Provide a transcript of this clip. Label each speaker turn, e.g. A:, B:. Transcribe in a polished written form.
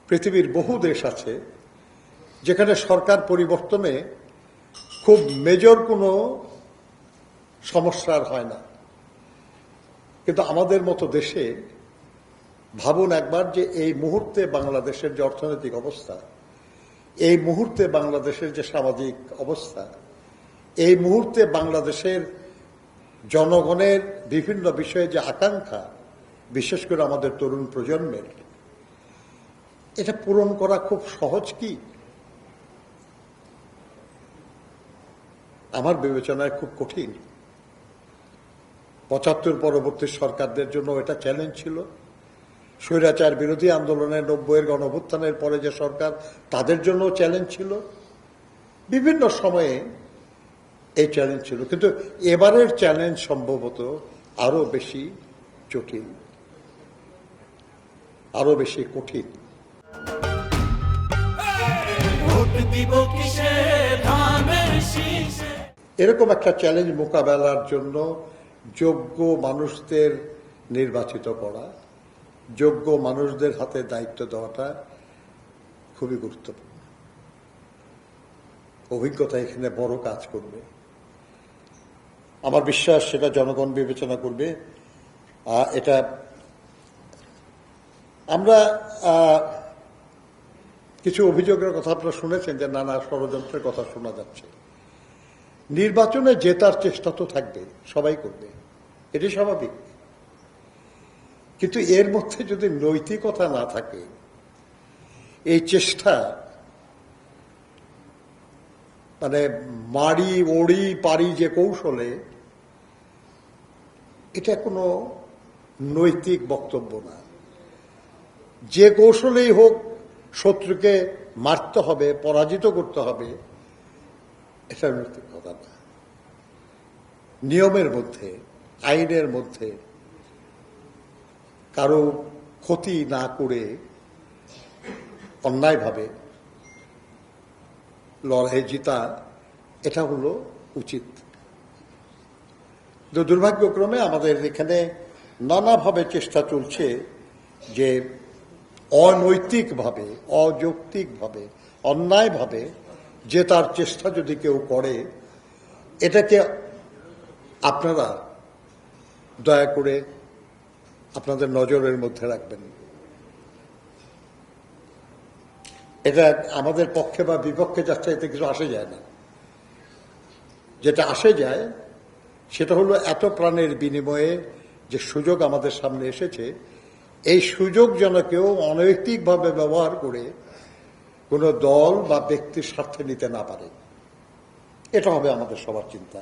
A: পৃথিবীর বহু দেশ আছে যেখানে সরকার পরিবর্তনে খুব মেজর কোনো সমস্যার হয় না, কিন্তু আমাদের মতো দেশে ভাবুন একবার যে এই মুহূর্তে বাংলাদেশের যে অর্থনৈতিক অবস্থা, এই মুহূর্তে বাংলাদেশের যে সামাজিক অবস্থা, এই মুহূর্তে বাংলাদেশের জনগণের বিভিন্ন বিষয়ে যে আকাঙ্ক্ষা, বিশেষ করে আমাদের তরুণ প্রজন্মের, এটা পূরণ করা খুব সহজ কি? আমার বিবেচনায় খুব কঠিন। ৭৫ পরবর্তী সরকারদের জন্য এটা চ্যালেঞ্জ ছিল। স্বৈরাচার বিরোধী আন্দোলনের ৯০-এর গণঅভ্যুত্থানের পরে যে সরকার, তাদের জন্য চ্যালেঞ্জ ছিল। বিভিন্ন সময়ে এই চ্যালেঞ্জ ছিল, কিন্তু এবারের চ্যালেঞ্জ সম্ভবত আরো বেশি জটিল, আরো বেশি কঠিন। এরকম একটা চ্যালেঞ্জ মোকাবেলার জন্য যোগ্য মানুষদের নির্বাচিত করা, যোগ্য মানুষদের হাতে দায়িত্ব দেওয়াটা খুবই গুরুত্বপূর্ণ। অভিজ্ঞতা এখানে বড় কাজ করবে। আমার বিশ্বাস সেটা জনগণ বিবেচনা করবে। এটা আমরা কিছু অভিযোগের কথা আপনারা শুনেছেন যে নানা ষড়যন্ত্রের কথা শোনা যাচ্ছে। নির্বাচনে জেতার চেষ্টা তো থাকবে, সবাই করবে, এটি স্বাভাবিক। কিন্তু এর মধ্যে যদি নৈতিকতা না থাকে, এই চেষ্টা মানে মারি ওড়ি পারি যে কৌশলে, এটা কোনো নৈতিক বক্তব্য না। যে কৌশলেই হোক শত্রুকে মারতে হবে, পরাজিত করতে হবে, এটা নৈতিক কথা না। নিয়মের মধ্যে, আইনের মধ্যে কারো ক্ষতি না করে অন্যায়ভাবে লড়াই জিতা, এটা হলো উচিত। দুর্ভাগ্যক্রমে আমাদের এখানে নানাভাবে চেষ্টা চলছে যে অনৈতিকভাবে, অযৌক্তিকভাবে, অন্যায়ভাবে জেতার চেষ্টা যদি কেউ করে, এটাকে আপনারা দয়া করে আপনাদের নজরের মধ্যে রাখবেন। এটা আমাদের পক্ষে বা বিপক্ষে যাচ্ছে, এতে কিছু আসে যায় না। যেটা আসে যায় সেটা হলো এত প্রাণের বিনিময়ে যে সুযোগ আমাদের সামনে এসেছে, এই সুযোগ যেন কেউ অনৈতিকভাবে ব্যবহার করে কোনো দল বা ব্যক্তির স্বার্থে নিতে না পারে। এটা হবে আমাদের সবার চিন্তা।